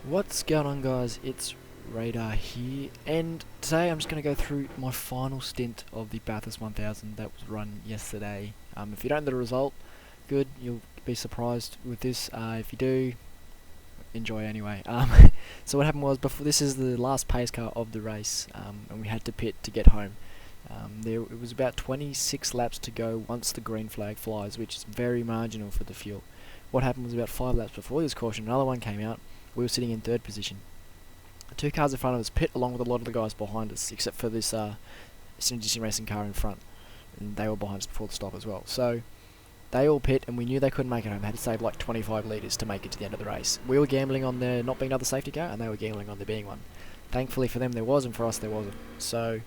What's going on, guys? It's Radar here, and today I'm just going to go through my final stint of the Bathurst 1000 that was run yesterday. If you don't know the result, good, you'll be surprised with this. If you do, enjoy anyway. So what happened was, before this is the last pace car of the race, and we had to pit to get home. It was about 26 laps to go once the green flag flies, which is very marginal for the fuel. What happened was, about 5 laps before this caution, another one came out. We were sitting in third position. The 2 cars in front of us pit along with a lot of the guys behind us, except for this Stint racing car in front, and they were behind us before the stop as well. So they all pit, and we knew they couldn't make it home. They had to save like 25 litres to make it to the end of the race. We were gambling on there not being another safety car, and they were gambling on there being one. Thankfully for them there was, and for us there wasn't. So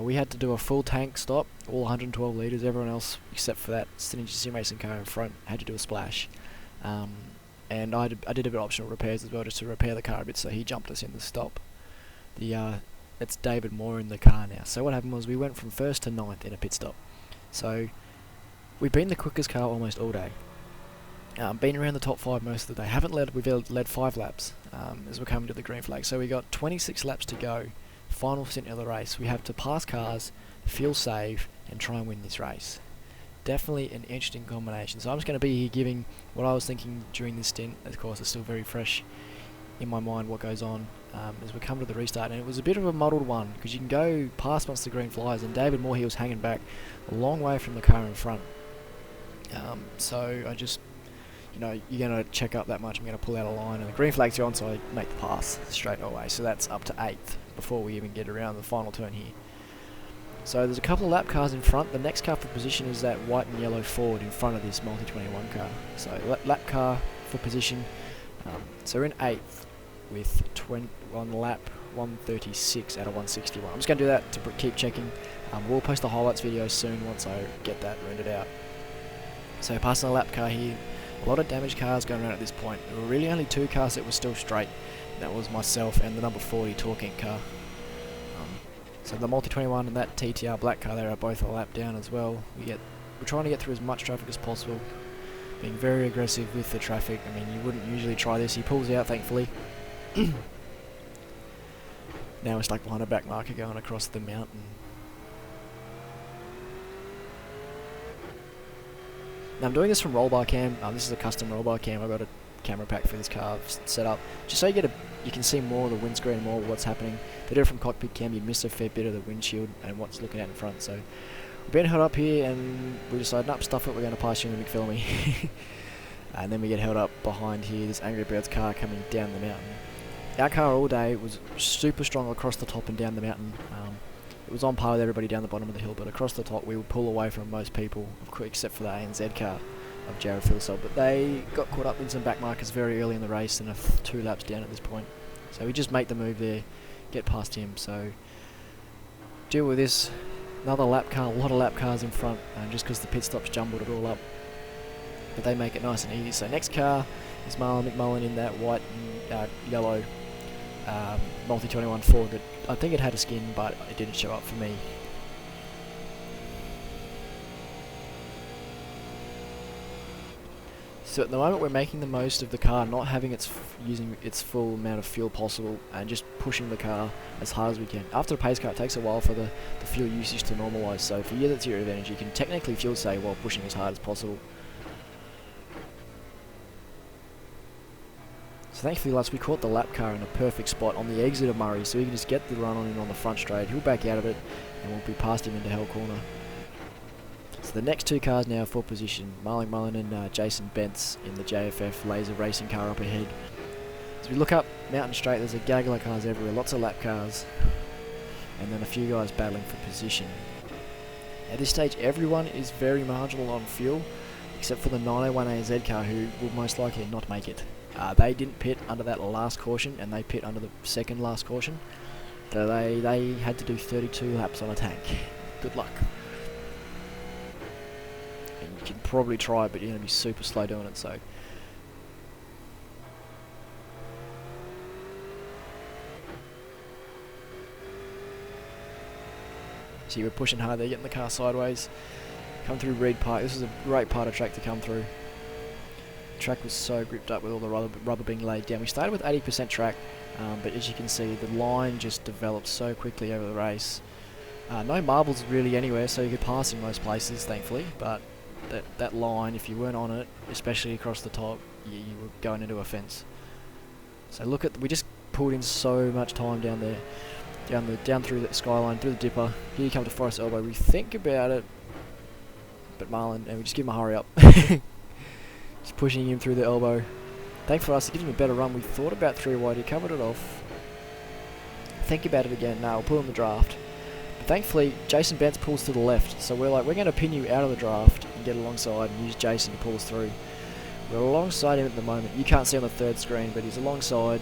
we had to do a full tank stop, all 112 litres. Everyone else, except for that Stint racing car in front, had to do a splash. And I did a bit of optional repairs as well, just to repair the car a bit, so he jumped us in the stop. It's David Moore in the car now. So what happened was, we went from first to ninth in a pit stop. So we've been the quickest car almost all day. Been around the top 5 most of the day. We've led 5 laps as we're coming to the green flag. So we got 26 laps to go. Final stint of the race. We have to pass cars, fuel save, and try and win this race. Definitely an interesting combination. So I'm just going to be here giving what I was thinking during this stint. Of course, it's still very fresh in my mind what goes on as we come to the restart. And it was a bit of a muddled one, because you can go past once the green flies, and David Moore, he was hanging back a long way from the car in front. So I just, you're going to check up that much, I'm going to pull out a line, and the green flag's on, so I make the pass straight away. So that's up to 8th before we even get around the final turn here. So there's a couple of lap cars in front. The next car for position is that white and yellow Ford in front of this multi-21 car. So lap car for position. So we're in 8th with 21 lap 136 out of 161. I'm just going to do that to keep checking. We'll post the highlights video soon once I get that rendered out. So passing a lap car here. A lot of damaged cars going around at this point. There were really only 2 cars that were still straight. That was myself and the number 40 Torquent car. So the multi-21 and that TTR black car there are both a lap down as well. We're trying to get through as much traffic as possible, being very aggressive with the traffic. I mean, you wouldn't usually try this. He pulls out, thankfully. Now we're stuck behind a back marker going across the mountain. Now I'm doing this from roll bar cam. This is a custom roll bar cam. I've got a camera pack for this car set up, just so you can see more of the windscreen, more of what's happening. If they do it from cockpit cam, you miss a fair bit of the windshield and what's looking out in front. So we've been held up here, and we decided, nope, stuff it, we're going to pass you in the McPhillamy. And then we get held up behind here, this Angry Birds car coming down the mountain. Our car all day was super strong across the top and down the mountain. It was on par with everybody down the bottom of the hill, but across the top we would pull away from most people, except for the ANZ car of Jared Philsell. But they got caught up in some back markers very early in the race, and are 2 laps down at this point. So we just make the move there, get past him. So deal with this. Another lap car, a lot of lap cars in front, just because the pit stops jumbled it all up. But they make it nice and easy. So next car is Marlon McMullen in that white and yellow multi-21 Ford that I think it had a skin, but it didn't show up for me. So at the moment we're making the most of the car not having using its full amount of fuel possible, and just pushing the car as hard as we can. After a pace car, it takes a while for the fuel usage to normalise, so for you that's your advantage, you can technically fuel save while pushing as hard as possible. So thankfully, lads, we caught the lap car in a perfect spot on the exit of Murray, so we can just get the run on in on the front straight. He'll back out of it, and we'll be past him into Hell Corner. So the next 2 cars now for position, Marlon Mullen and Jason Bentz in the JFF laser racing car up ahead. As we look up Mountain Straight, there's a gaggle of cars everywhere, lots of lap cars, and then a few guys battling for position. At this stage, everyone is very marginal on fuel, except for the 901 ANZ car, who will most likely not make it. They didn't pit under that last caution, and they pit under the second last caution. So they had to do 32 laps on a tank. Good luck. And you can probably try it, but you're going to be super slow doing it, so. So you were pushing hard there, getting the car sideways. Come through Reed Park. This is a great part of track to come through. The track was so gripped up with all the rubber being laid down. We started with 80% track, but as you can see, the line just developed so quickly over the race. No marbles really anywhere, so you could pass in most places, thankfully, but that line, if you weren't on it, especially across the top, you were going into a fence. So look at, we just pulled in so much time down there, down through the skyline, through the dipper. Here you come to Forest Elbow. We think about it, but Marlon, and we just give him a hurry up. Just pushing him through the elbow. Thanks for us, it gives him a better run. We thought about 3 wide, he covered it off. Think about it again. No, we'll pull in the draft. But thankfully, Jason Bentz pulls to the left, so we're like, we're going to pin you out of the draft and get alongside and use Jason to pull us through. We're alongside him at the moment. You can't see on the third screen, but he's alongside.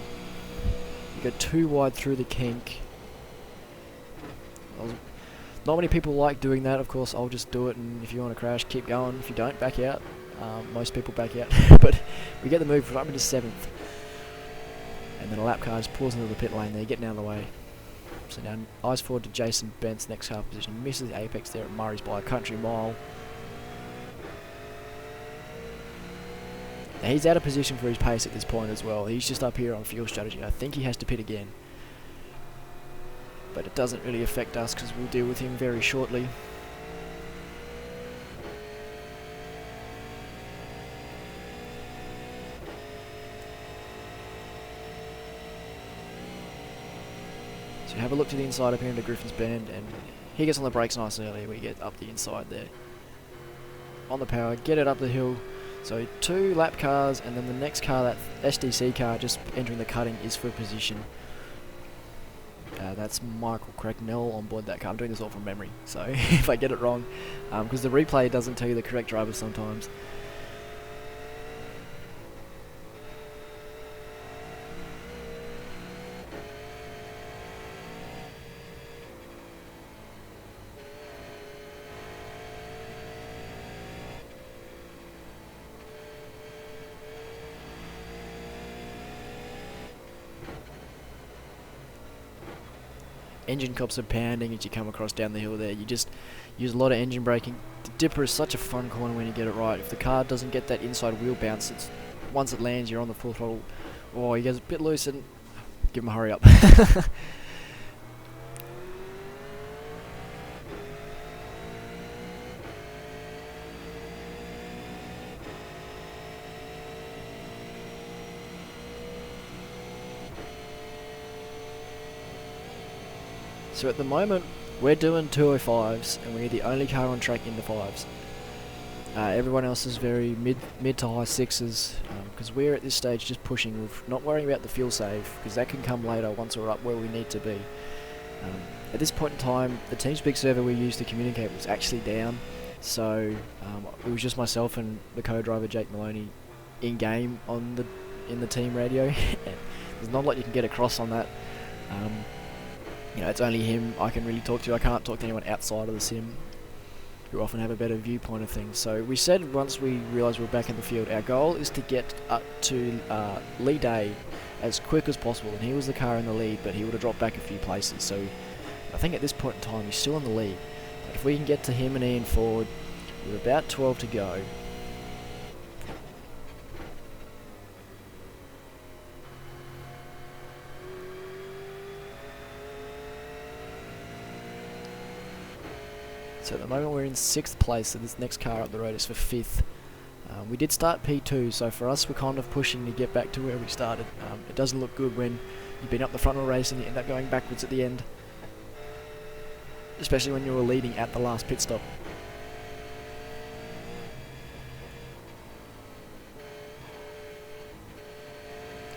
You go 2 wide through the kink. Not many people like doing that, of course. I'll just do it, and if you want to crash, keep going. If you don't, back out. Most people back out, but we get the move right into 7th. And then a lap car just pulls into the pit lane there, getting out of the way. So now eyes forward to Jason Bentz, next car position. Misses the apex there at Murray's by a country mile. Now he's out of position for his pace at this point as well. He's just up here on fuel strategy. I think he has to pit again. But it doesn't really affect us because we'll deal with him very shortly. So have a look to the inside up here into Griffin's Bend, and he gets on the brakes nice and early. We get up the inside there. On the power, get it up the hill. So 2 lap cars, and then the next car, that SDC car just entering the cutting, is for position. That's Michael Cracknell on board that car. I'm doing this all from memory, so if I get it wrong, because the replay doesn't tell you the correct driver sometimes. Engine cops are pounding as you come across down the hill there. You just use a lot of engine braking. The dipper is such a fun corner when you get it right. If the car doesn't get that inside wheel bounce, once it lands, you're on the full throttle. Oh, he goes a bit loose, and give him a hurry up. So at the moment, we're doing 205s, and we're the only car on track in the 5s. Everyone else is very mid to high 6s, because we're at this stage just pushing. We're not worrying about the fuel save, because that can come later once we're up where we need to be. At this point in time, the TeamSpeak server we used to communicate was actually down, so it was just myself and the co-driver Jake Maloney in game in the team radio. There's not a lot you can get across on that. You know, it's only him I can really talk to. I can't talk to anyone outside of the sim, who often have a better viewpoint of things. So we said once we realised we were back in the field, our goal is to get up to lead A as quick as possible. And he was the car in the lead, but he would have dropped back a few places. So I think at this point in time he's still in the lead. But if we can get to him and Ian forward with about 12 to go, so at the moment we're in 6th place, so this next car up the road is for 5th. We did start P2, so for us we're kind of pushing to get back to where we started. It doesn't look good when you've been up the front of a race and you end up going backwards at the end. Especially when you were leading at the last pit stop.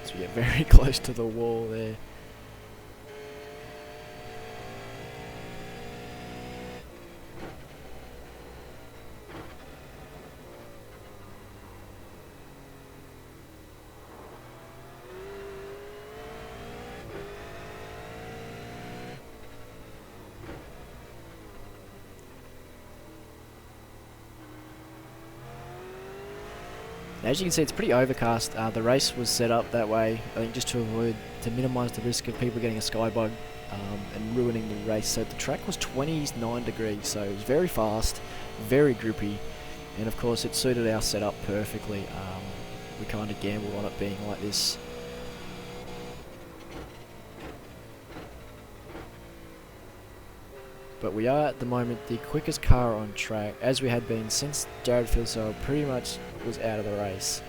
So we get very close to the wall there. As you can see, it's pretty overcast. The race was set up that way, I think, just to minimise the risk of people getting a skybug and ruining the race. So the track was 29 degrees, so it was very fast, very grippy, and of course it suited our setup perfectly. we kind of gambled on it being like this. But we are at the moment the quickest car on track, as we had been since Jared Filsell pretty much was out of the race.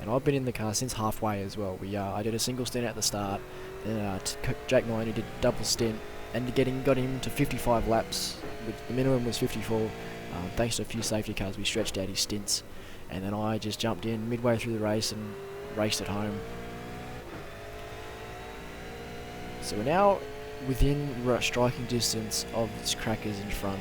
And I've been in the car since halfway as well. I did a single stint at the start, then Jake Maloney did a double stint, and got him to 55 laps, which the minimum was 54. Thanks to a few safety cars, we stretched out his stints, and then I just jumped in midway through the race and raced it home. So we're now within striking distance of these crackers in front.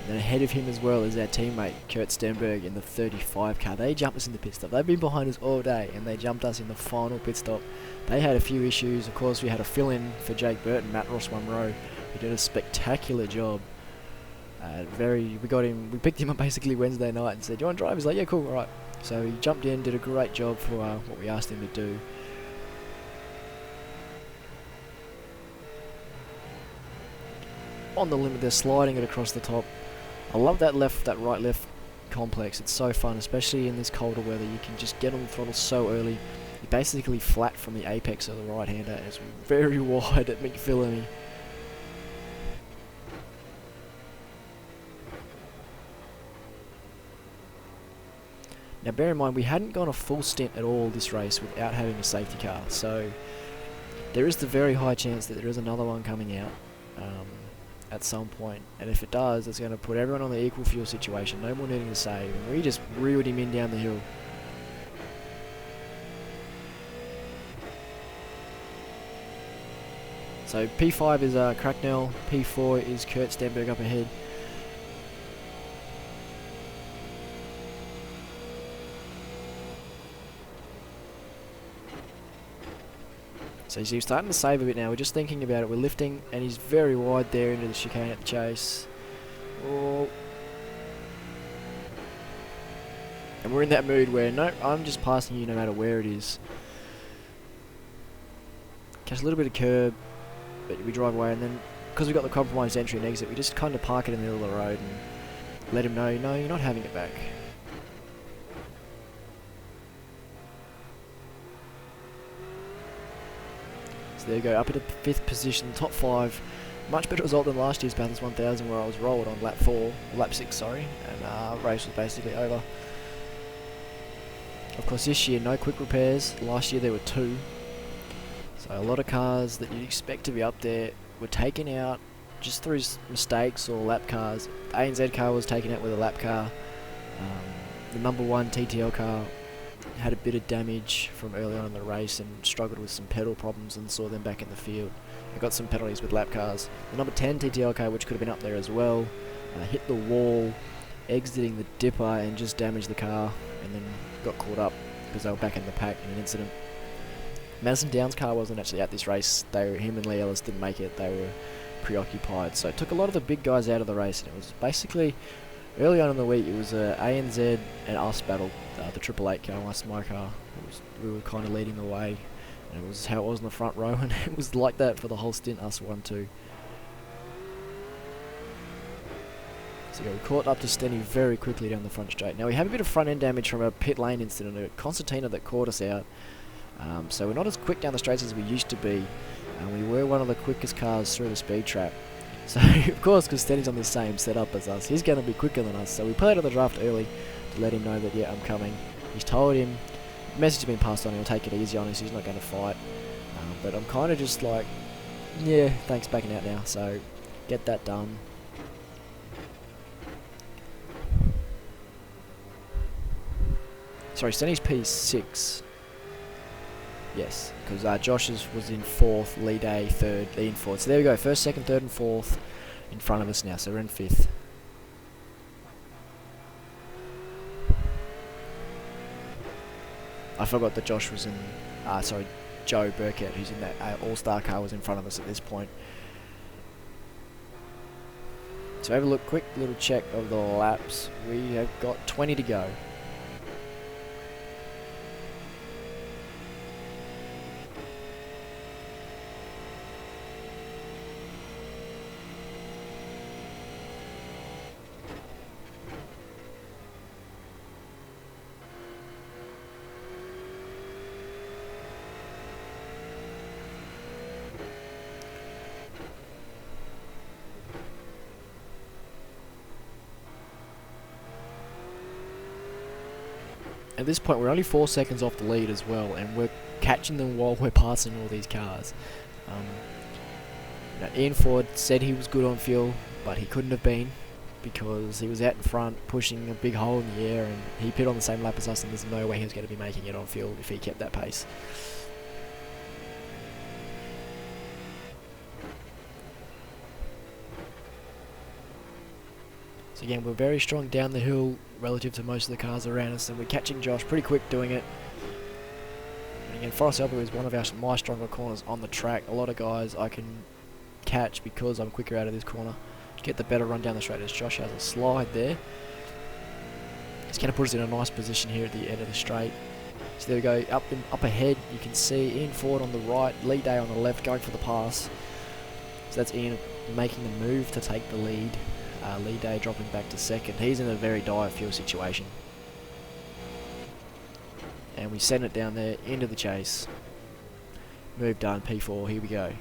And ahead of him as well is our teammate Kurt Stenberg in the 35 car. They jumped us in the pit stop. They've been behind us all day and they jumped us in the final pit stop. They had a few issues. Of course, we had a fill-in for Jake Burton, Matt Ross Munro, who did a spectacular job. We picked him up basically Wednesday night and said, "Do you want to drive?" He's like, "Yeah, cool, alright." So he jumped in, did a great job for what we asked him to do. On the limit, they're sliding it across the top. I love that right-left complex. It's so fun, especially in this colder weather. You can just get on the throttle so early. You're basically flat from the apex of the right-hander, and it's very wide at McPhillamy. Now bear in mind, we hadn't gone a full stint at all this race without having a safety car, so there is the very high chance that there is another one coming out at some point, and if it does, it's going to put everyone on the equal fuel situation, no more needing to save, and we just reeled him in down the hill. So P5 is Cracknell, P4 is Kurt Stenberg up ahead. So he's starting to save a bit now. We're just thinking about it. We're lifting, and he's very wide there into the chicane at the chase. Oh. And we're in that mood where, nope, I'm just passing you no matter where it is. Catch a little bit of curb, but we drive away, and then, because we've got the compromised entry and exit, we just kind of park it in the middle of the road and let him know, no, you're not having it back. So there you go, up into 5th position, top 5. Much better result than last year's Bathurst 1000 where I was rolled on lap 6, sorry, and race was basically over. Of course this year no quick repairs, last year there were 2. So a lot of cars that you'd expect to be up there were taken out just through mistakes or lap cars. The ANZ car was taken out with a lap car. The number 1 TTL car had a bit of damage from early on in the race and struggled with some pedal problems and saw them back in the field. They got some penalties with lap cars. The number 10 TTL car, which could have been up there as well, hit the wall, exiting the dipper and just damaged the car, and then got caught up because they were back in the pack in an incident. Madison Downs' car wasn't actually at this race. Him and Lee Ellis didn't make it. They were preoccupied. So it took a lot of the big guys out of the race, and it was basically early on in the week, it was ANZ and us battle, the 888 car, my car. We were kind of leading the way, and it was how it was in the front row, and it was like that for the whole stint, us 1-2. So we caught up to Stenny very quickly down the front straight. Now we have a bit of front end damage from a pit lane incident, a concertina that caught us out. So we're not as quick down the straights as we used to be, and we were one of the quickest cars through the speed trap. So of course, because Stenny's on the same setup as us, he's going to be quicker than us. So we played on the draft early to let him know that, yeah, I'm coming. He's told him, the message has been passed on, he'll take it easy on us, he's not going to fight. But I'm kind of just like, yeah, thanks, backing out now. So get that done. Sorry, Stenny's P6. Yes, because Josh's was in 4th, Lee Day 3rd, Lee in 4th. So there we go, 1st, 2nd, 3rd and 4th in front of us now, so we're in 5th. I forgot that Josh was in, Joe Burkett, who's in that All-Star car, was in front of us at this point. So have a look, quick little check of the laps. We have got 20 to go. at this point we're only 4 seconds off the lead as well, and we're catching them while we're passing all these cars. Ian Ford said he was good on fuel, but he couldn't have been, because he was out in front pushing a big hole in the air, and he pit on the same lap as us, and there's no way he was going to be making it on fuel if he kept that pace. So again, we're very strong down the hill relative to most of the cars around us, and we're catching Josh pretty quick doing it. And again, Forest Elbow is one of my stronger corners on the track. A lot of guys I can catch because I'm quicker out of this corner to get the better run down the straight, as Josh has a slide there. It's going to put us in a nice position here at the end of the straight. So there we go, up ahead you can see Ian Ford on the right, Lee Day on the left going for the pass. So that's Ian making the move to take the lead. Lee Day dropping back to second. He's in a very dire fuel situation. And we send it down there into the chase. Move done, P4, here we go.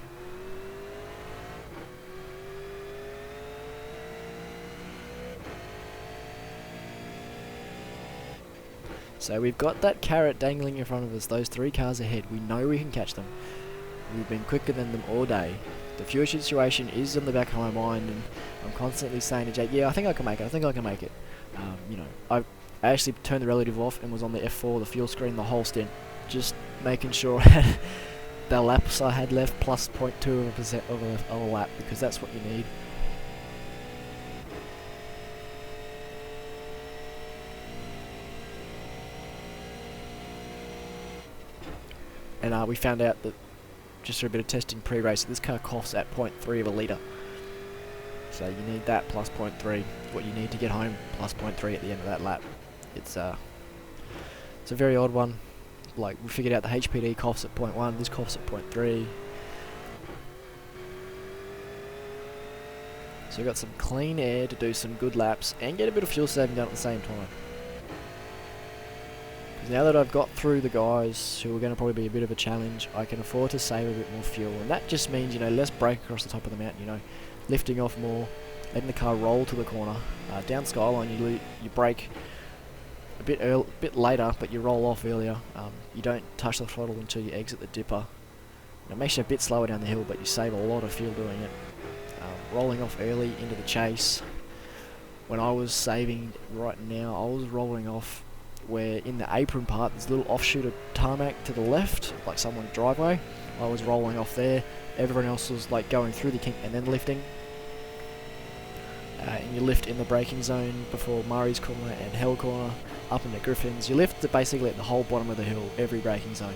So we've got that carrot dangling in front of us, those 3 cars ahead. We know we can catch them. We've been quicker than them all day. The fuel situation is in the back of my mind, and I'm constantly saying to Jake, yeah, I think I can make it, I think I can make it. I actually turned the relative off and was on the F4, the fuel screen, the whole stint, just making sure I had the laps I had left plus 0.2% of a lap, because that's what you need. And we found out that just through a bit of testing pre-race, this car coughs at 0.3 of a litre. So you need that plus 0.3, what you need to get home, plus 0.3 at the end of that lap. It's a very odd one. Like, we figured out the HPD coughs at 0.1, this coughs at 0.3. So we've got some clean air to do some good laps and get a bit of fuel saving done at the same time. Now that I've got through the guys who are going to probably be a bit of a challenge, I can afford to save a bit more fuel, and that just means, less brake across the top of the mountain, lifting off more, letting the car roll to the corner. Down Skyline you brake a bit later, but you roll off earlier. You don't touch the throttle until you exit the dipper. It makes you a bit slower down the hill, but you save a lot of fuel doing it. Rolling off early into the chase. When I was saving right now, I was rolling off where in the apron part there's a little offshoot of tarmac to the left, like someone's driveway. I was rolling off there. Everyone else was like going through the kink and then lifting. And you lift in the braking zone before Murray's corner and Hell corner, up into Griffin's. You lift basically at the whole bottom of the hill, every braking zone.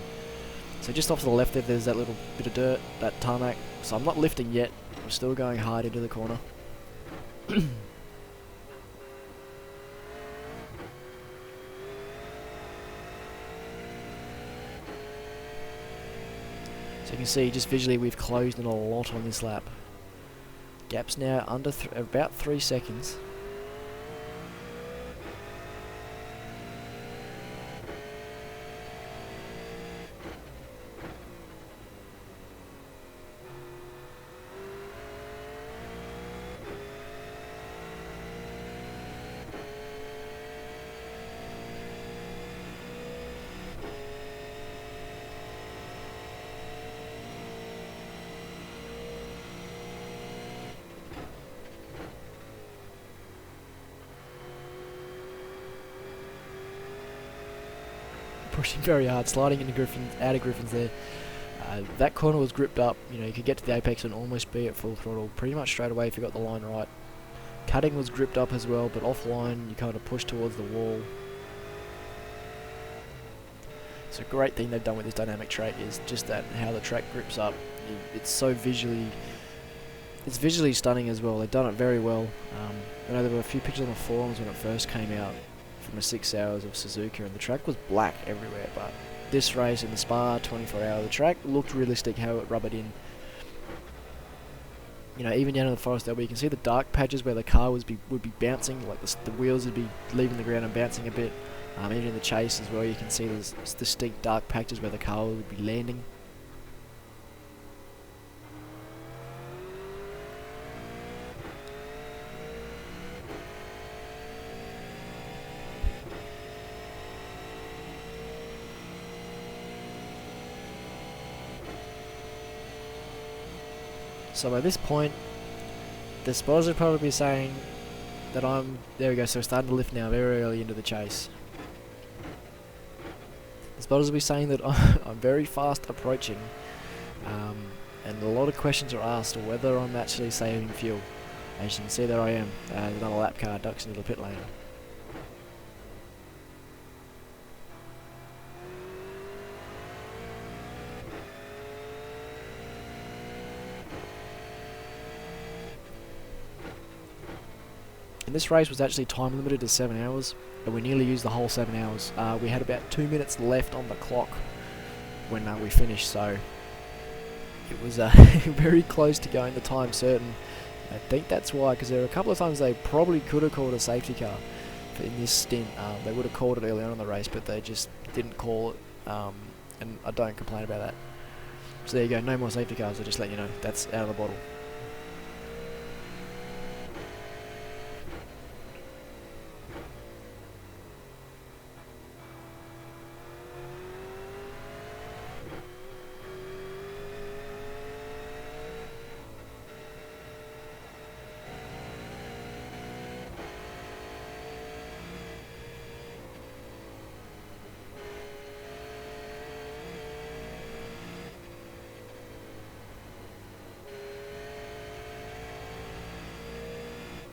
So just off to the left there's that little bit of dirt, that tarmac. So I'm not lifting yet, I'm still going hard into the corner. So you can see just visually we've closed in a lot on this lap. Gap's now under about 3 seconds. Pushing very hard, sliding into Griffin's, out of Griffin's there. That corner was gripped up, you could get to the apex and almost be at full throttle pretty much straight away if you got the line right. Cutting was gripped up as well, but offline you kind of push towards the wall. So a great thing they've done with this dynamic trait is just that, how the track grips up. It's so visually stunning as well. They've done it very well. I know there were a few pictures on the forums when it first came out from the 6 hours of Suzuka, and the track was black everywhere, but this race in the Spa 24 hour, the track looked realistic how it rubbered in. Even down in the Forest Elbow, you can see the dark patches where the car would be bouncing, like the wheels would be leaving the ground and bouncing a bit. Even in the chase as well, you can see there's distinct dark patches where the car would be landing. So by this point, the spotters would probably be saying that there we go, so we're starting to lift now very early into the chase. The spotters will be saying that I'm very fast approaching, and a lot of questions are asked of whether I'm actually saving fuel. As you can see, there I am. Another lap car ducks into the pit lane. And this race was actually time limited to 7 hours, and we nearly used the whole 7 hours. We had about 2 minutes left on the clock when we finished, so it was very close to going the time certain. I think that's why, because there were a couple of times they probably could have called a safety car in this stint. They would have called it early on in the race, but they just didn't call it, and I don't complain about that. So there you go, no more safety cars, I'll just let you know, that's out of the bottle.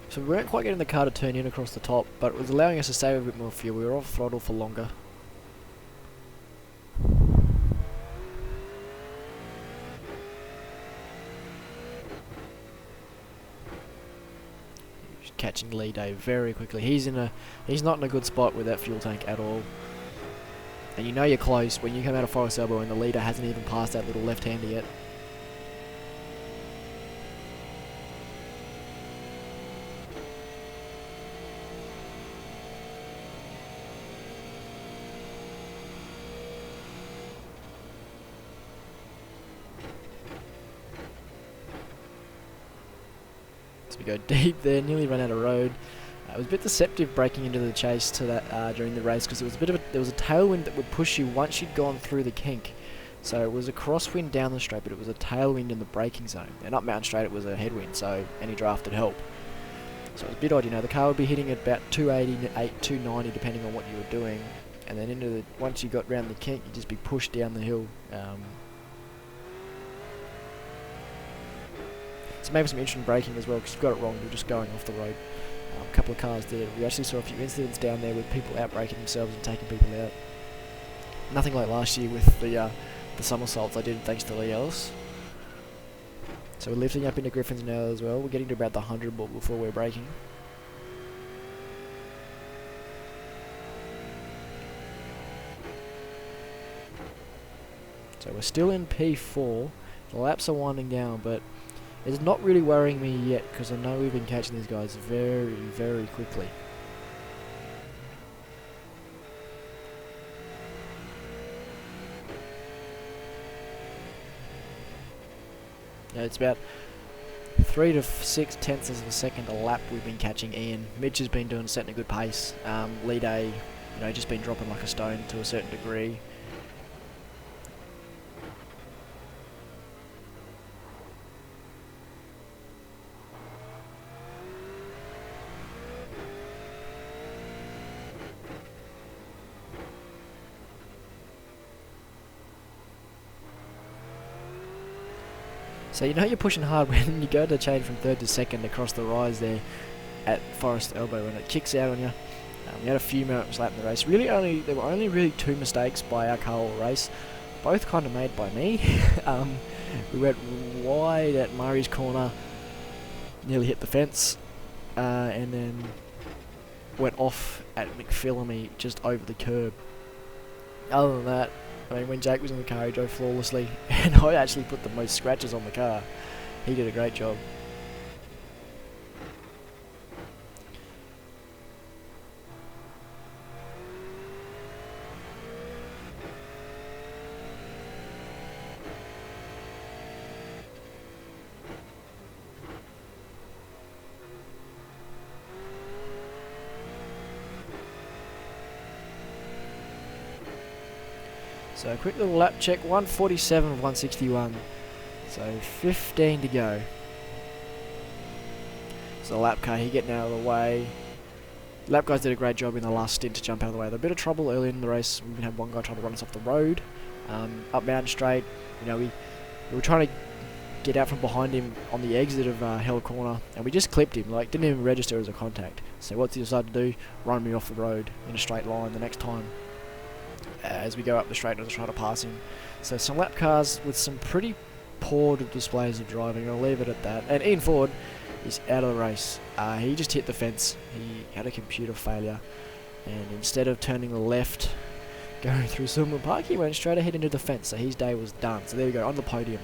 So we weren't quite getting the car to turn in across the top, but it was allowing us to save a bit more fuel. We were off throttle for longer. Catching lead Dave very quickly. He's not in a good spot with that fuel tank at all. And you know you're close when you come out of Forest Elbow and the leader hasn't even passed that little left-hander yet. We go deep there, nearly run out of road. It was a bit deceptive breaking into the chase to that during the race, because there was a tailwind that would push you once you'd gone through the kink. So it was a crosswind down the straight, but it was a tailwind in the braking zone. And up Mountain Straight it was a headwind, so any draft would help. So it was a bit odd, you know, the car would be hitting at about 280, 290 depending on what you were doing. And then once you got round the kink, you'd just be pushed down the hill. So maybe some interesting braking as well, because you've got it wrong, you're just going off the road. A couple of cars did it. We actually saw a few incidents down there with people out braking themselves and taking people out. Nothing like last year with the somersaults I did thanks to Lee Ellis. So we're lifting up into Griffin's now as well. We're getting to about the 100 before we're braking. So we're still in P4. The laps are winding down, but it's not really worrying me yet, because I know we've been catching these guys very, very quickly. Yeah, it's about 3 to 6 tenths of a second a lap we've been catching Ian. Mitch has been setting a good pace. Lead A, you know, just been dropping like a stone to a certain degree. So you know you're pushing hard when you go to change from third to second across the rise there at Forest Elbow, and it kicks out on you. We had a few minutes lap in the race. There were only really 2 mistakes by our car all race, both kind of made by me. We went wide at Murray's corner, nearly hit the fence, and then went off at McPhillamy just over the curb. Other than that, I mean, when Jake was in the car, he drove flawlessly, and I actually put the most scratches on the car. He did a great job. So a quick little lap check, 147 of 161. So 15 to go. So the lap car, he getting out of the way. Lap guys did a great job in the last stint to jump out of the way. There was a bit of trouble early in the race. We even had one guy trying to run us off the road. Up Mountain Straight, you know, we were trying to get out from behind him on the exit of Hell Corner, and we just clipped him, like didn't even register as a contact. So what's he decided to do? Run me off the road in a straight line the next time as we go up the straight and try to pass him. So some lap cars with some pretty poor displays of driving, I'll leave it at that. And Ian Ford is out of the race. He just hit the fence. He had a computer failure, and instead of turning the left going through Silver Park, he went straight ahead into the fence, so his day was done. So there we go, on the podium.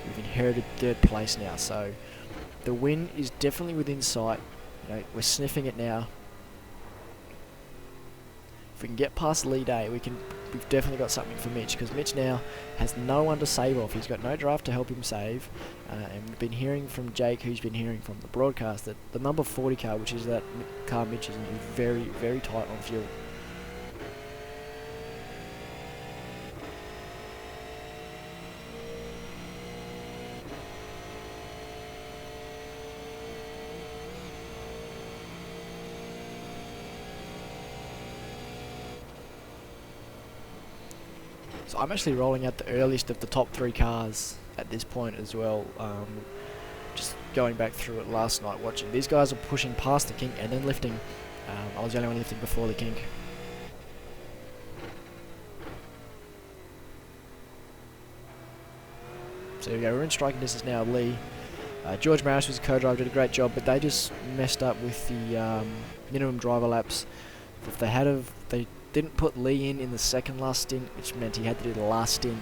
We've inherited third place now, so the win is definitely within sight. You know, we're sniffing it now. If we can get past lead A, we've definitely got something for Mitch, because Mitch now has no one to save off. He's got no draft to help him save, and we've been hearing from Jake, who's been hearing from the broadcast, that the number 40 car, which is that car Mitch is in, is very, very tight on fuel. So I'm actually rolling out the earliest of the top 3 cars at this point as well. Just going back through it last night, watching. These guys are pushing past the kink and then lifting. I was the only one lifting before the kink. So here we go, we're in striking distance now of Lee. George Maris was a co-driver, did a great job, but they just messed up with the minimum driver laps. If they didn't put Lee in the second last stint, which meant he had to do the last stint.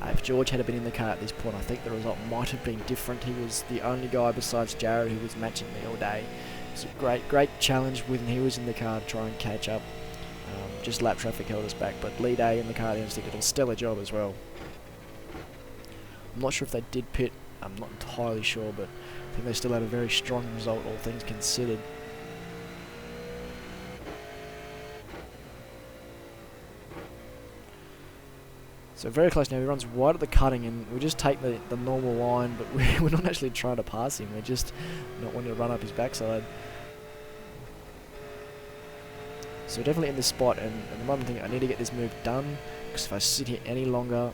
If George had been in the car at this point, I think the result might have been different. He was the only guy besides Jared who was matching me all day. It was a great challenge when he was in the car to try and catch up. Just lap traffic held us back, but lead A in the car, they did a stellar job as well. I'm not sure if they did pit, I'm not entirely sure, but I think they still had a very strong result, all things considered. So very close now, he runs wide at the cutting, and we just take the normal line, but we're not actually trying to pass him, we're just not wanting to run up his backside. So we're definitely in this spot, and at the moment I think I need to get this move done, because if I sit here any longer,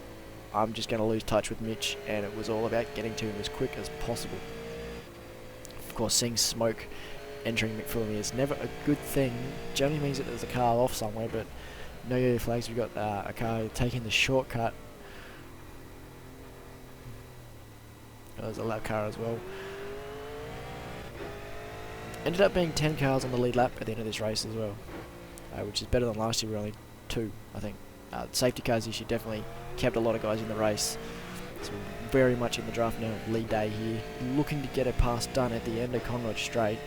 I'm just going to lose touch with Mitch, and it was all about getting to him as quick as possible. Of course, seeing smoke entering McPhillamy is never a good thing. Generally means that there's a car off somewhere, but no yellow flags. We've got a car taking the shortcut. There's a lap car as well. Ended up being 10 cars on the lead lap at the end of this race as well, which is better than last year. We were only 2, I think. Safety cars issue definitely kept a lot of guys in the race. So we're very much in the draft now, lead day here. Looking to get a pass done at the end of Conrod Straight.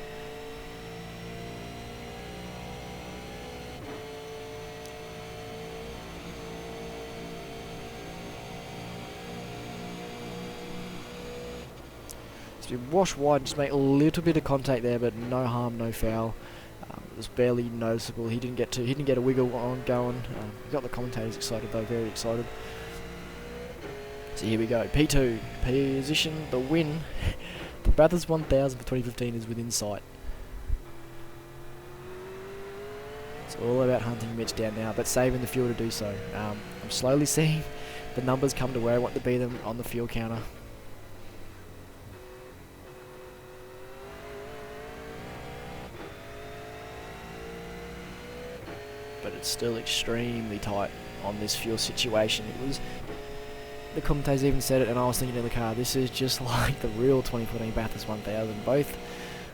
So we wash wide, just make a little bit of contact there, but no harm, no foul. It was barely noticeable. He didn't get a wiggle on going. We got the commentators excited though, very excited. So here we go, P2 position, the win. The Bathurst 1000 for 2015 is within sight. It's all about hunting Mitch down now, but saving the fuel to do so. I'm slowly seeing the numbers come to where I want to be them on the fuel counter. But it's still extremely tight on this fuel situation. It was, the commentators even said it, and I was thinking in the car, this is just like the real 2014 Bathurst 1000. Both,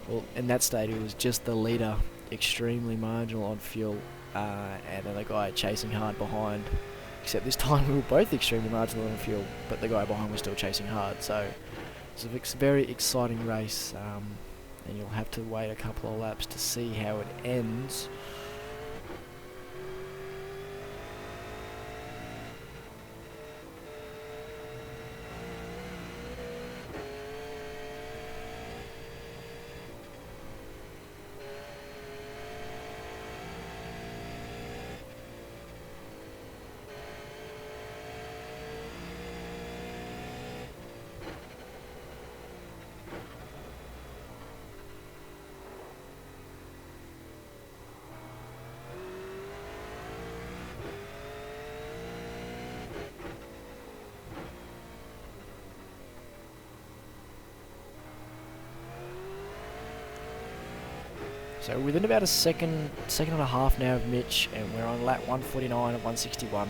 well, in that state it was just the leader, extremely marginal on fuel, and then the guy chasing hard behind. Except this time we were both extremely marginal on fuel, but the guy behind was still chasing hard. So it's a very exciting race, and you'll have to wait a couple of laps to see how it ends. So within about a second and a half now of Mitch, and we're on lap 149 of 161.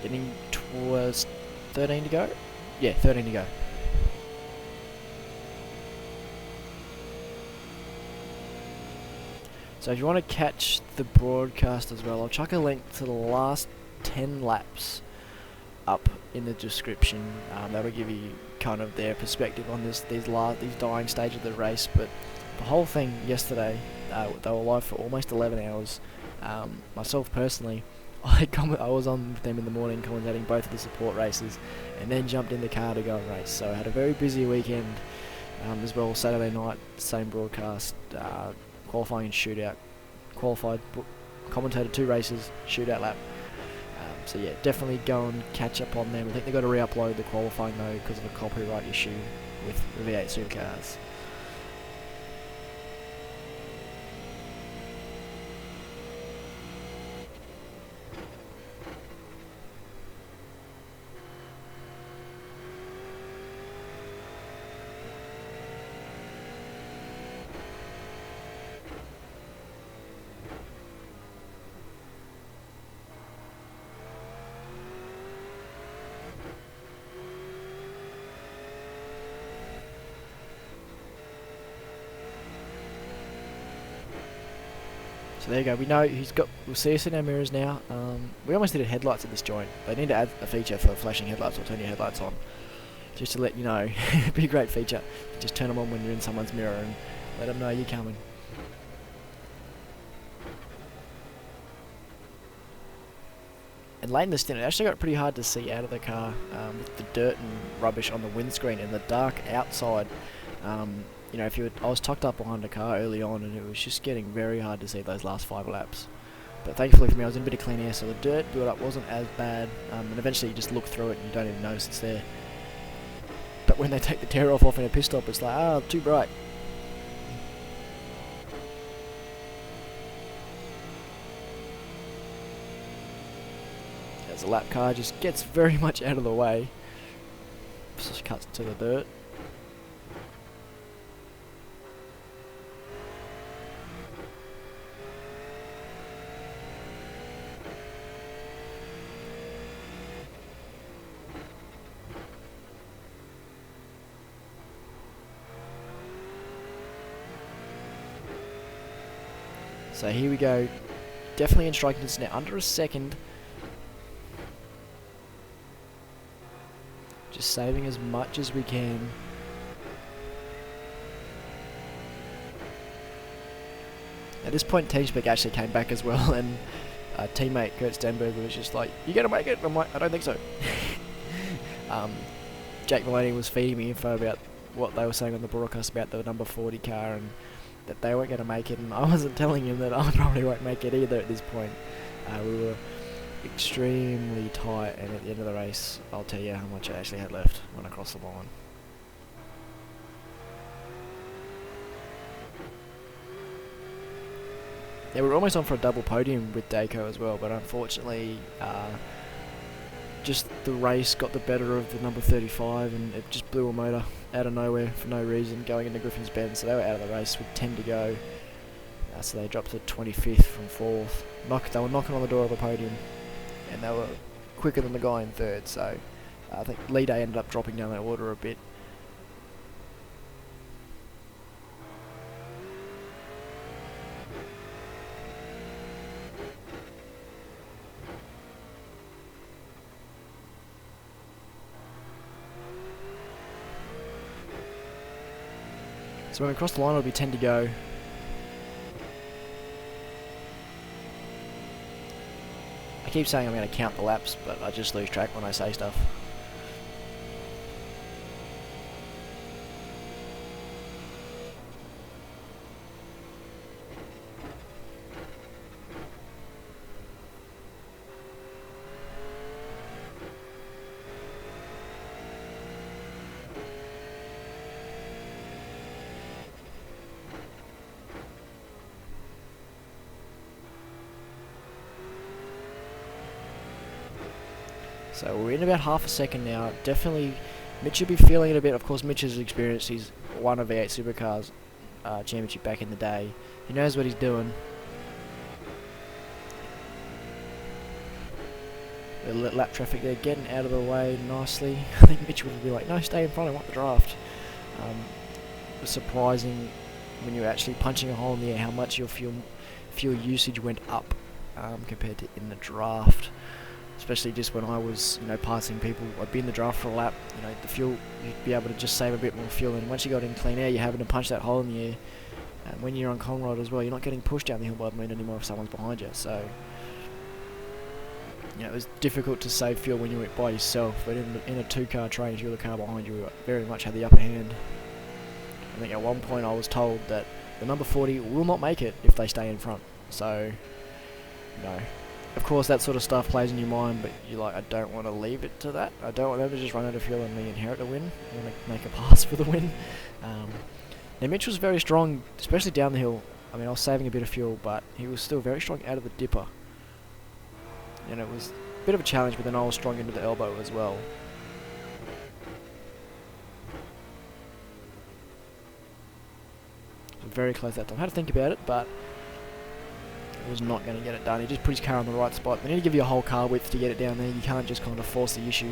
Getting towards 13 to go? Yeah, 13 to go. So if you want to catch the broadcast as well, I'll chuck a link to the last 10 laps up in the description. That'll give you kind of their perspective on these dying stage of the race. But the whole thing yesterday, they were live for almost 11 hours. Myself personally, I was on with them in the morning commentating both of the support races, and then jumped in the car to go and race. So I had a very busy weekend as well. Saturday night, same broadcast, qualifying and shootout. Qualified, commentated 2 races, shootout lap. So yeah, definitely go and catch up on them. I think they've got to re-upload the qualifying though because of a copyright issue with the V8 supercars. So there you go, we know we'll see us in our mirrors now. We almost needed headlights at this joint. They need to add a feature for flashing headlights or turn your headlights on. Just to let you know, it'd be a great feature. Just turn them on when you're in someone's mirror and let them know you're coming. And late in the stint, it actually got pretty hard to see out of the car with the dirt and rubbish on the windscreen and the dark outside. You know, I was tucked up behind the car early on, and it was just getting very hard to see those last 5 laps. But thankfully for me, I was in a bit of clean air, so the dirt build-up wasn't as bad. And eventually, you just look through it and you don't even notice it's there. But when they take the tear off in a pit stop, it's like, too bright. As the lap car just gets very much out of the way, just cuts to the dirt. So here we go, definitely in striking distance now, under a second. Just saving as much as we can. At this point, Teamspeak actually came back as well, and teammate Kurt Stenberg was just like, "You gonna make it?" I'm like, "I don't think so." Jake Maloney was feeding me info about what they were saying on the broadcast about the number 40 car and that they weren't going to make it, and I wasn't telling him that I probably won't make it either at this point. We were extremely tight, and at the end of the race, I'll tell you how much I actually had left when I crossed the line. Yeah, we were almost on for a double podium with Dayco as well, but unfortunately, just the race got the better of the number 35, and it just blew a motor out of nowhere for no reason going into Griffin's Bend, so they were out of the race with 10 to go. So they dropped to 25th from 4th. They were knocking on the door of a podium, and they were quicker than the guy in 3rd, so I think Lee Day ended up dropping down that order a bit. So when we cross the line, it'll be 10 to go. I keep saying I'm going to count the laps, but I just lose track when I say stuff. So we're in about half a second now. Definitely, Mitch should be feeling it a bit. Of course, Mitch has experienced. He's won a V8 supercars championship back in the day. He knows what he's doing. The lap traffic there, getting out of the way nicely. I think Mitch would be like, no, stay in front, I want the draft. It was surprising when you were actually punching a hole in the air how much your fuel usage went up compared to in the draft. Especially just when I was, passing people. I'd be in the draft for a lap, the fuel, you'd be able to just save a bit more fuel, and once you got in clean air, you're having to punch that hole in the air. And when you're on Conrod as well, you're not getting pushed down the hill by the moon anymore if someone's behind you, so it was difficult to save fuel when you went by yourself, but in a two-car train, if you were the car behind you, very much had the upper hand. I think at one point I was told that the number 40 will not make it if they stay in front, so, Of course, that sort of stuff plays in your mind, but you're like, I don't want to leave it to that. I don't want them to just run out of fuel and me inherit the win. I want to make a pass for the win. Now, Mitch was very strong, especially down the hill. I mean, I was saving a bit of fuel, but he was still very strong out of the dipper. And it was a bit of a challenge, but then I was strong into the elbow as well. Very close that time. I had to think about it, but was not going to get it done. He just put his car on the right spot. They need to give you a whole car width to get it down there. You can't just kind of force the issue.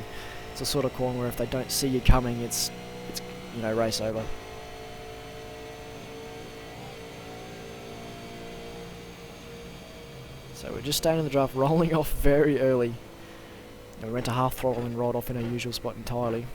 It's a sort of corner where if they don't see you coming, it's race over. So we're just staying in the draft, rolling off very early. And we went to half throttle and rolled off in our usual spot entirely.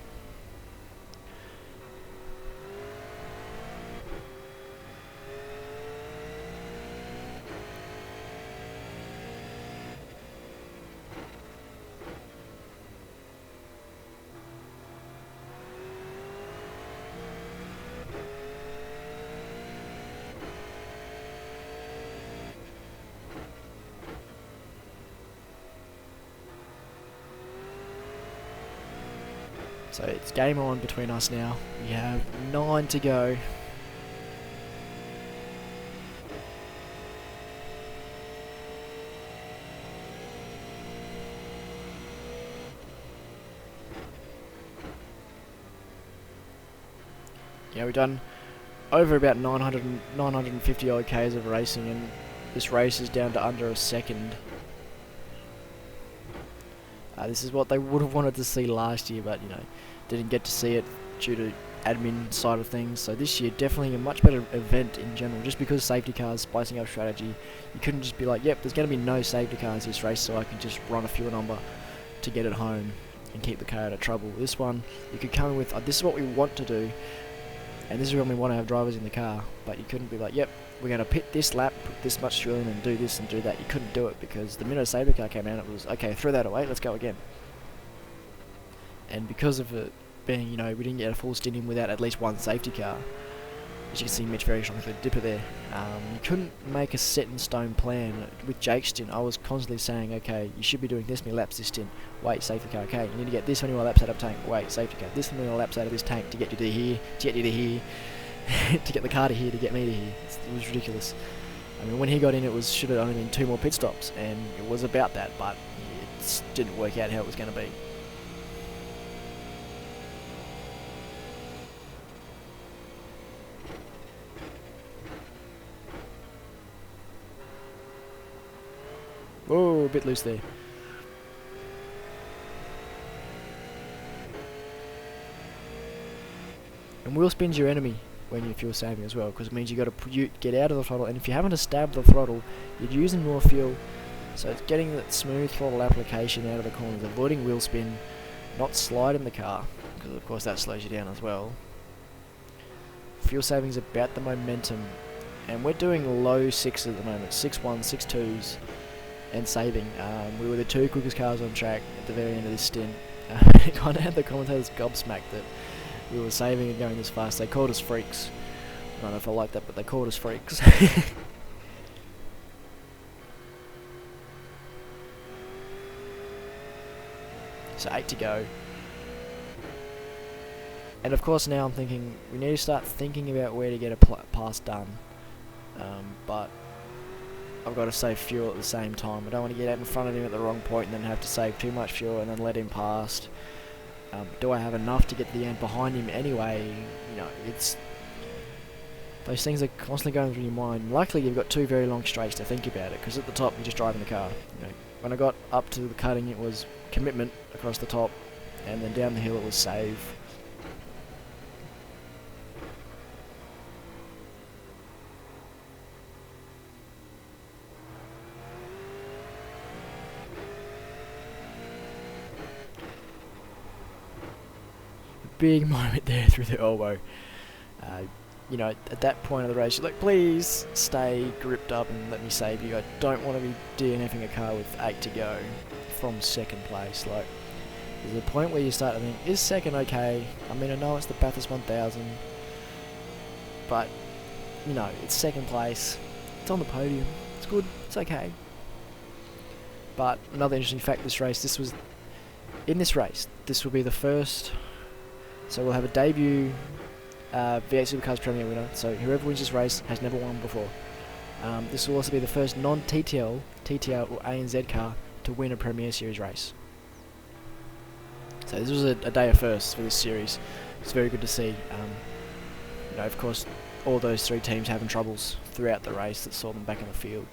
So it's game on between us now. We have 9 to go. Yeah, we've done over about 950 odd Ks of racing, and this race is down to under a second. This is what they would have wanted to see last year, but didn't get to see it due to admin side of things. So this year, definitely a much better event in general, just because safety cars spicing up strategy. You couldn't just be like, yep, there's going to be no safety cars this race, so I can just run a fuel number to get it home and keep the car out of trouble. This one, you could come in with, this is what we want to do, and this is when we want to have drivers in the car, but you couldn't be like, yep, we're going to pit this lap, put this much fuel in and do this and do that. You couldn't do it because the minute a safety car came out, it was, okay, throw that away, let's go again. And because of it being, we didn't get a full stint in without at least one safety car. As you can see, Mitch very strong with the dipper there. You couldn't make a set-in-stone plan. With Jake's stint, I was constantly saying, okay, you should be doing this many laps this stint. Wait, safety car, okay. You need to get this many more laps out of tank. Wait, safety car. This many more laps out of this tank to get you to here, to get you to here, to get the car to here, to get me to here. It was ridiculous. I mean, when he got in, it should have only been 2 more pit stops, and it was about that, but it didn't work out how it was going to be. Oh, a bit loose there. And wheel spin's your enemy when you're fuel saving as well, because it means you got to get out of the throttle, and if you're having to stab the throttle, you're using more fuel. So it's getting that smooth throttle application out of the corners, avoiding wheel spin, not sliding the car, because of course that slows you down as well. Fuel saving is about the momentum, and we're doing low 6s at the moment, 6.1, 6.2s. And saving. We were the 2 quickest cars on track at the very end of this stint. It kind of had the commentators gobsmacked that we were saving and going this fast. They called us freaks. I don't know if I like that, but they called us freaks. So 8 to go. And of course now I'm thinking, we need to start thinking about where to get a pass done. But I've got to save fuel at the same time. I don't want to get out in front of him at the wrong point and then have to save too much fuel and then let him past. Do I have enough to get to the end behind him anyway? It's those things are constantly going through your mind. Luckily, you've got 2 very long straights to think about it, because at the top you're just driving the car. You know, when I got up to the cutting, it was commitment across the top, and then down the hill it was save. Big moment there through the elbow. You know, at that point of the race, you're like, please stay gripped up and let me save you. I don't want to be DNFing a car with 8 to go from second place. Like, there's a point where you start to think, is second okay? I mean, I know it's the Bathurst 1000, but, you know, it's second place. It's on the podium. It's good. It's okay. But another interesting fact this race, this will be the first. So we'll have a debut V8 Supercars Premier winner. So whoever wins this race has never won before. This will also be the first non-TTL, TTR or ANZ car to win a Premier Series race. So this was a day of firsts for this series. It's very good to see. You know, of course, all those 3 teams having troubles throughout the race that saw them back in the field.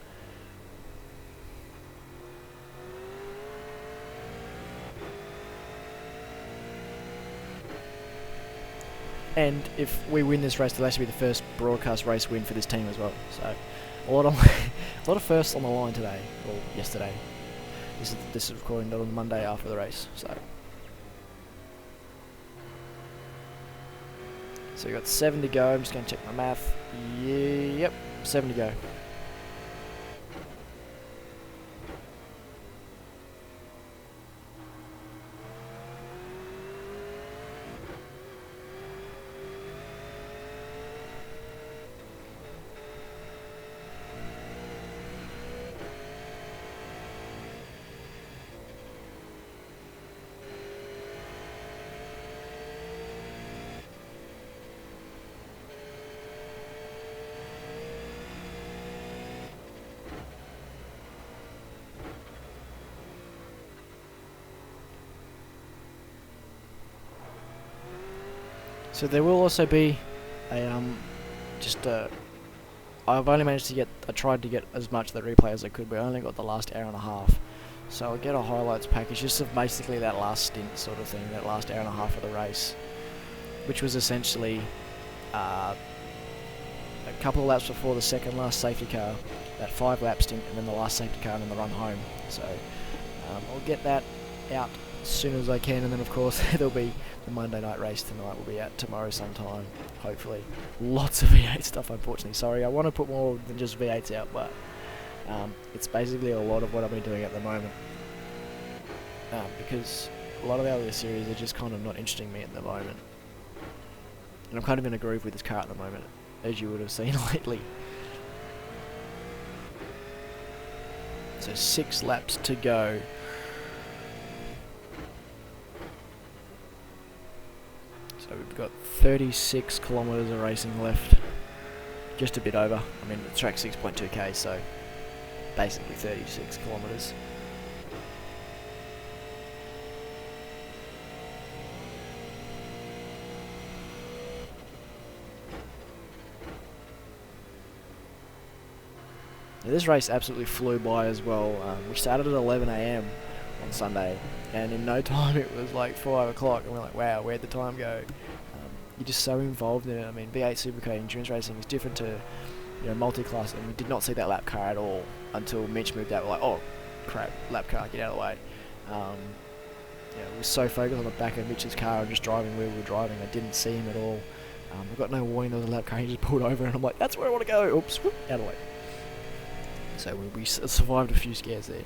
And if we win this race, it'll actually be the first broadcast race win for this team as well. So a lot of firsts on the line today, or yesterday. This is recording on the Monday after the race. So we've got 7 to go. I'm just going to check my math. Yep, 7 to go. So there will also be a I've only managed to get, I tried to get as much of the replay as I could, but I only got the last hour and a half. So I'll get a highlights package just of basically that last stint sort of thing, that last hour and a half of the race, which was essentially a couple of laps before the second last safety car, that 5-lap stint, and then the last safety car and then the run home. So I'll get that out as soon as I can, and then of course there'll be the Monday night race tonight. Will be out tomorrow sometime, hopefully. Lots of V8 stuff, unfortunately. Sorry, I want to put more than just V8s out, but it's basically a lot of what I've been doing at the moment, because a lot of the other series are just kind of not interesting me at the moment, and I'm kind of in a groove with this car at the moment, as you would have seen lately. So 6 laps to go. So we've got 36 kilometres of racing left, just a bit over. I mean, the track's 6.2k, so basically 36 kilometres. Now, this race absolutely flew by as well. We started at 11 AM on Sunday, and in no time it was like 5 o'clock, and we're like, wow, where'd the time go? You're just so involved in it. I mean, V8 Supercar endurance racing is different to, you know, multi-class, and we did not see that lap car at all until Mitch moved out. We're like, oh crap, lap car, get out of the way. Yeah, we were so focused on the back of Mitch's car and just driving where we were driving, I didn't see him at all. We got no warning there was a lap car, he just pulled over, and I'm like, that's where I want to go. Oops, whoop, out of the way. So we survived a few scares there.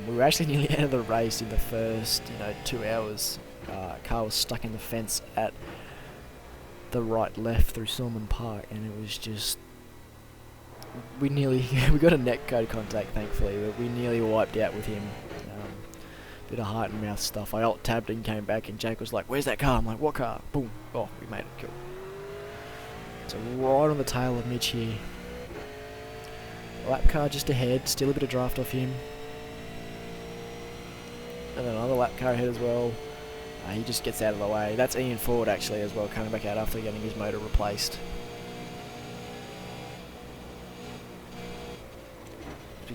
We were actually nearly out of the race in the first, 2 hours. Car was stuck in the fence at the right-left through Silman Park, and it was just, we got a neck code contact, thankfully, but we nearly wiped out with him. Bit of heart and mouth stuff. I alt-tabbed and came back, and Jake was like, where's that car? I'm like, what car? Boom. Oh, we made it. Cool. So right on the tail of Mitch here. Lap car just ahead, still a bit of draft off him. And then another lap car ahead as well. He just gets out of the way. That's Ian Ford actually as well, coming back out after getting his motor replaced.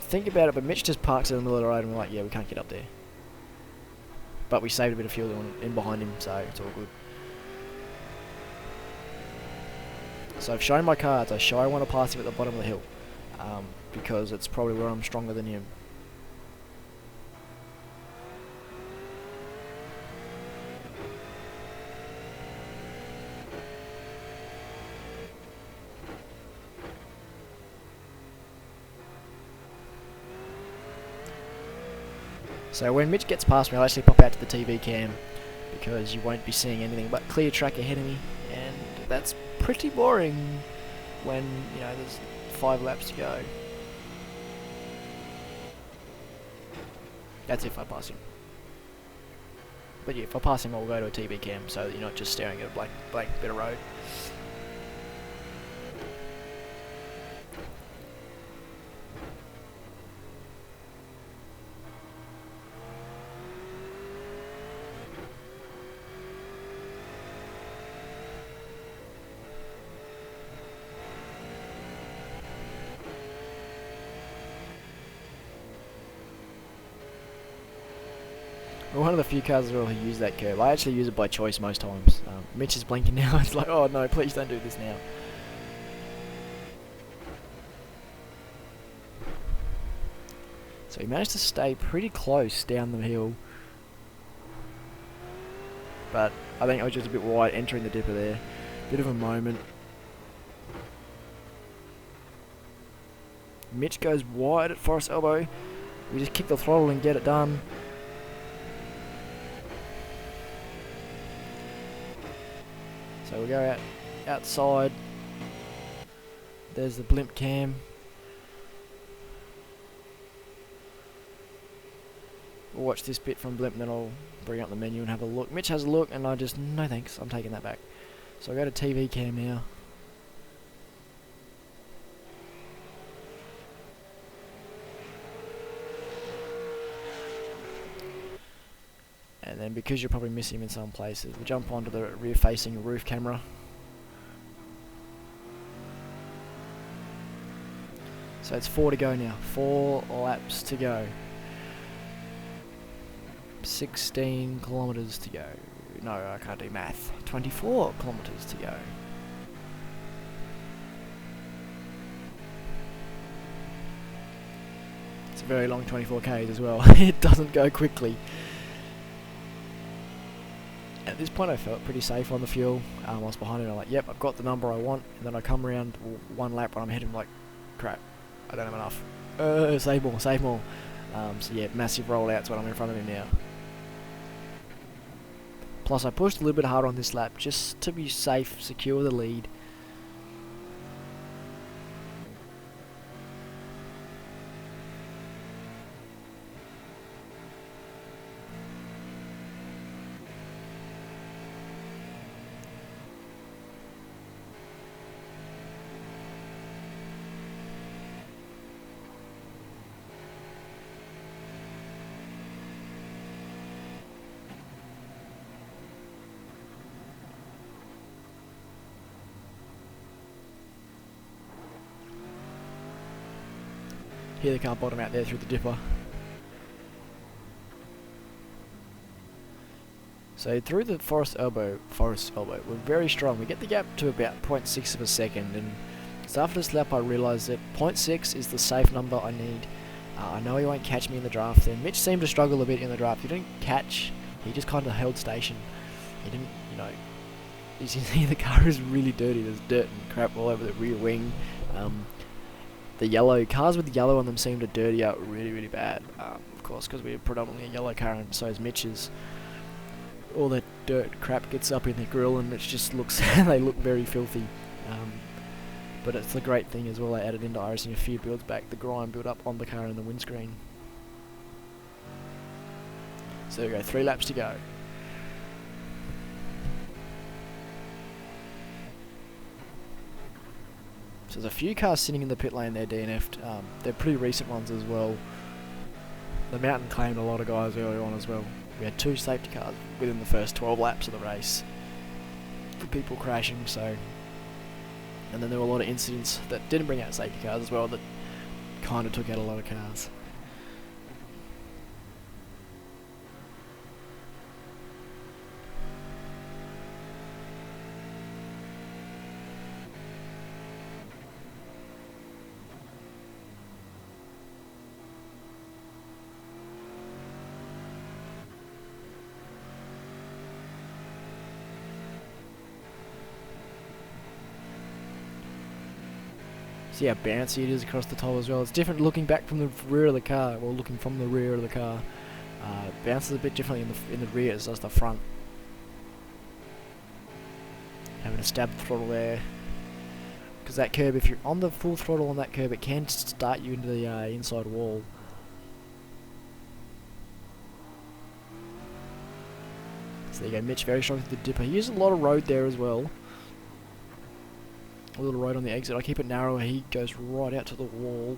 you think about it, but Mitch just parks in the middle of the road and we're like, yeah, we can't get up there. But we saved a bit of fuel in behind him, so it's all good. So I've shown my cards. I want to pass him at the bottom of the hill, because it's probably where I'm stronger than him. So when Mitch gets past me, I'll actually pop out to the TV cam, because you won't be seeing anything but clear track ahead of me, and that's pretty boring when, you know, there's 5 laps to go. That's if I pass him. But yeah, if I pass him, I'll go to a TV cam, so that you're not just staring at a blank bit of road. We're one of the few cars as well who use that curve. I actually use it by choice most times. Mitch is blinking now. It's like, oh no, please don't do this now. So he managed to stay pretty close down the hill. But I think I was just a bit wide entering the dipper there. Bit of a moment. Mitch goes wide at Forest Elbow. We just kick the throttle and get it done. So we go outside. There's the blimp cam. We'll watch this bit from blimp and then I'll bring up the menu and have a look. Mitch has a look and I just, no thanks, I'm taking that back. So I go to TV cam now. And then because you're probably missing him in some places, we'll jump onto the rear facing roof camera. So it's 4 to go now, 4 laps to go. 16 kilometers to go. No, I can't do math. 24 kilometers to go. It's a very long 24Ks as well. It doesn't go quickly. At this point I felt pretty safe on the fuel. I was behind it, I'm like, yep, I've got the number I want, and then I come around one lap when I'm ahead, I'm like, crap, I don't have enough. Save more, save more. So yeah, massive rollouts when I'm in front of him now. Plus I pushed a little bit harder on this lap, just to be safe, secure the lead. Here they can't bottom out there through the dipper. So through the Forest Elbow, we're very strong. We get the gap to about 0.6 of a second, and so after this lap I realised that 0.6 is the safe number I need. I know he won't catch me in the draft then. Mitch seemed to struggle a bit in the draft. He didn't catch, he just kind of held station. He didn't, you know, you can see the car is really dirty. There's dirt and crap all over the rear wing. The yellow cars with the yellow on them seem to dirty out really, really bad. Of course, because we're predominantly a yellow car, and so is Mitch's. All the dirt crap gets up in the grill, and it just looks they look very filthy. But it's the great thing as well. They added into iRacing a few builds back. The grime built up on the car and the windscreen. So there we go. 3 laps to go. So there's a few cars sitting in the pit lane there, DNF'd. They're pretty recent ones as well. The Mountain claimed a lot of guys earlier on as well. We had 2 safety cars within the first 12 laps of the race for people crashing, so... And then there were a lot of incidents that didn't bring out safety cars as well that kind of took out a lot of cars. See how bouncy it is across the top as well. It's different looking back from the rear of the car, or looking from the rear of the car. Bounces a bit differently in the rear as does the front. Having to stab the throttle there, because that curb, if you're on the full throttle on that curb, it can start you into the inside wall. So there you go, Mitch very strong with the dipper. He uses a lot of road there as well. A little road on the exit. I keep it narrow. He goes right out to the wall.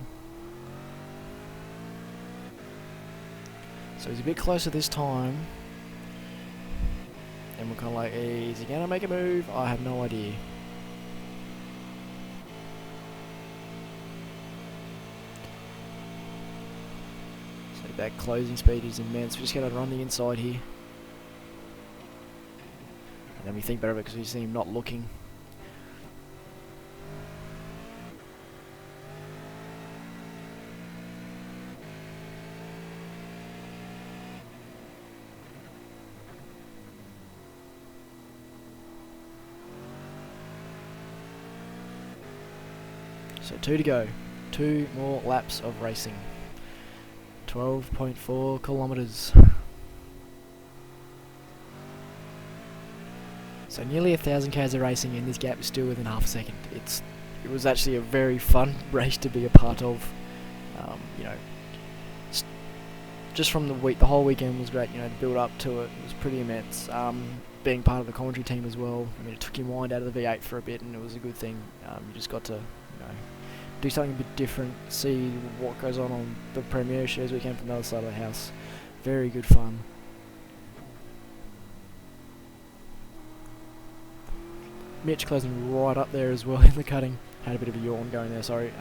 So he's a bit closer this time. And we're kind of like, is he going to make a move? I have no idea. So that closing speed is immense. We're just going to run the inside here. And then we think better of it because we see him not looking. So 2 to go. 2 more laps of racing. 12.4 kilometers. So nearly 1,000 k's of racing, and this gap is still within half a second. It was actually a very fun race to be a part of. You know, just from the whole weekend was great. You know, the build up to it was pretty immense. Being part of the commentary team as well. I mean, it took your mind out of the V8 for a bit, and it was a good thing. You just got to, you know, do something a bit different, see what goes on the Premier Shares weekend from the other side of the house. Very good fun. Mitch closing right up there as well in the cutting. Had a bit of a yawn going there, sorry.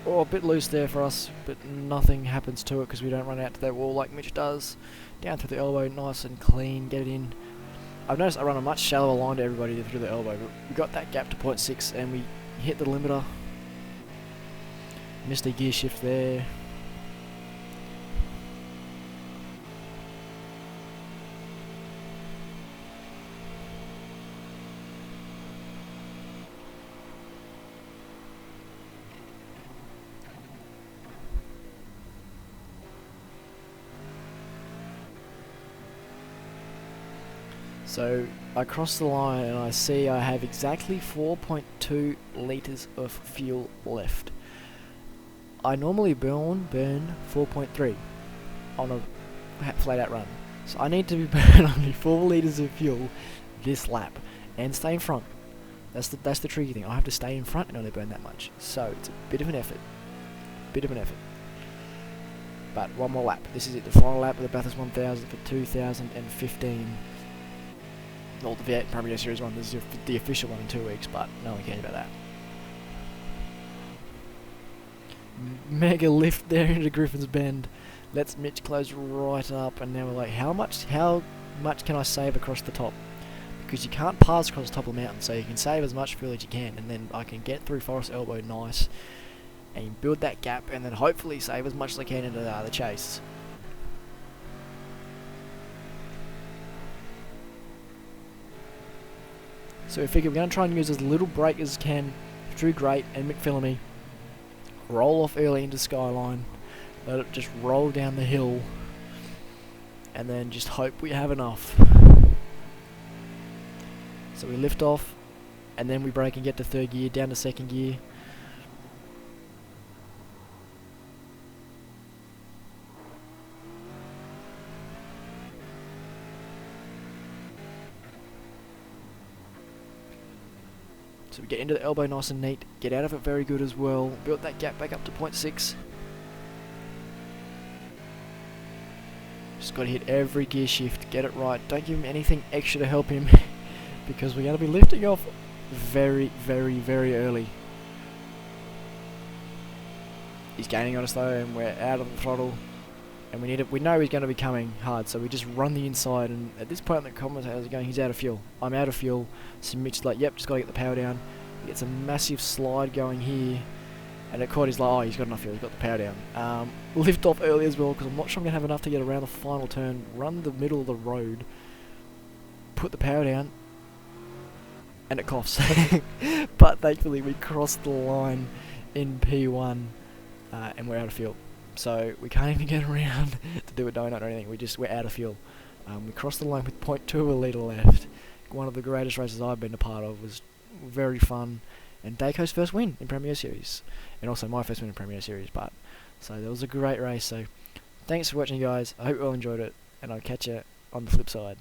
Oh, a bit loose there for us, but nothing happens to it because we don't run out to that wall like Mitch does. Down through the elbow, nice and clean, get it in. I've noticed I run a much shallower line to everybody through the elbow, but we got that gap to 0.6 and we hit the limiter. Missed a gear shift there. So I cross the line and I see I have exactly 4.2 litres of fuel left. I normally burn 4.3 on a flat out run. So I need to be burning only 4 litres of fuel this lap and stay in front. That's the tricky thing. I have to stay in front and only burn that much. So it's a bit of an effort. But one more lap. This is it, the final lap of the Bathurst 1000 for 2015. Not the V8 Premier Series one, this is the official one in 2 weeks, but no one cares about that. Mega lift there into Griffin's Bend. Lets Mitch close right up, and now we're like, how much can I save across the top? Because you can't pass across the top of the mountain, so you can save as much fuel as you can, and then I can get through Forest Elbow nice, and build that gap, and then hopefully save as much as I can into the chase. So we figure we're going to try and use as little brake as we can through Great and McPhillamy. Roll off early into Skyline. Let it just roll down the hill. And then just hope we have enough. So we lift off. And then we brake and get to third gear, down to second gear. So we get into the elbow nice and neat, get out of it very good as well, built that gap back up to 0.6. Just got to hit every gear shift, get it right, don't give him anything extra to help him because we're going to be lifting off very, very, very early. He's gaining on us though, and we're out of the throttle, and we know he's going to be coming hard, so we just run the inside. And at this point, the commentators are going, he's out of fuel. I'm out of fuel. So Mitch's like, yep, just got to get the power down. He gets a massive slide going here, and at court he's like, oh, he's got enough fuel, he's got the power down. Lift off early as well, because I'm not sure I'm going to have enough to get around the final turn. Run the middle of the road, put the power down, and it coughs. But thankfully we crossed the line in P1. And we're out of fuel, so we can't even get around to do a donut or anything. We're out of fuel. We crossed the line with 0.2 of a litre left. One of the greatest races I've been a part of. Was very fun, and Daco's first win in Premier Series, and also my first win in Premier Series. But so that was a great race. So thanks for watching, guys. I hope you all enjoyed it, and I'll catch you on the flip side.